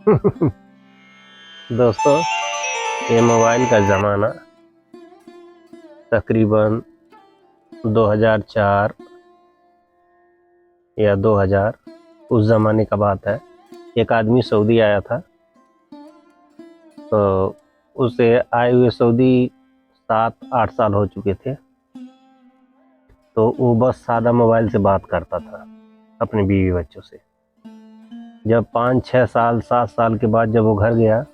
दोस्तों, ये मोबाइल का ज़माना तकरीबन 2004 या 2000 उस ज़माने का बात है। एक आदमी सऊदी आया था, तो उसे आए हुए सऊदी 7-8 साल हो चुके थे। तो वो बस सादा मोबाइल से बात करता था अपने बीवी बच्चों से। जब 5-6 साल 7 साल के बाद जब वो घर गया,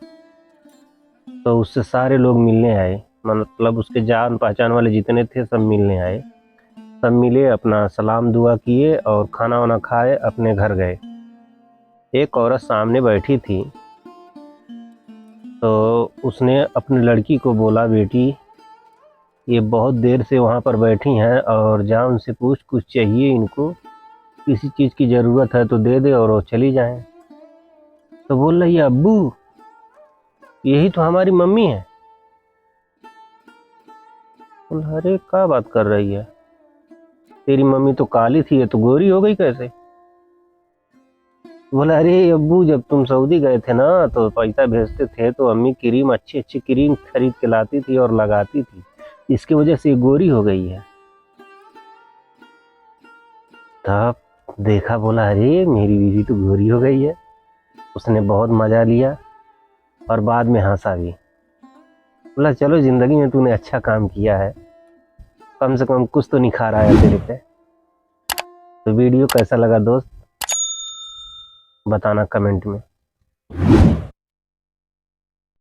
तो उससे सारे लोग मिलने आए, मतलब उसके जान पहचान वाले जितने थे सब मिलने आए। सब मिले, अपना सलाम दुआ किए और खाना वाना खाए, अपने घर गए। एक औरत सामने बैठी थी, तो उसने अपनी लड़की को बोला, बेटी ये बहुत देर से वहाँ पर बैठी हैं और जा उनसे पूछ, कुछ चाहिए इनको, किसी चीज़ की ज़रूरत है तो दे दे और वो चली जाएं। तो बोल रही है, अब्बू यही तो हमारी मम्मी है। बोला, अरे क्या बात कर रही है, तेरी मम्मी तो काली थी, ये तो गोरी हो गई कैसे? बोला, अरे अब्बू जब तुम सऊदी गए थे ना तो पैसा भेजते थे तो अम्मी क्रीम, अच्छी अच्छी क्रीम खरीद के लाती थी और लगाती थी, इसकी वजह से ये गोरी हो गई है। तब देखा, बोला अरे मेरी बीवी तो गोरी हो गई है। उसने बहुत मज़ा लिया और बाद में हंसा भी। बोला, चलो ज़िंदगी में तूने अच्छा काम किया है, कम से कम कुछ तो निखार आया तेरे पे। तो वीडियो कैसा लगा दोस्त, बताना कमेंट में।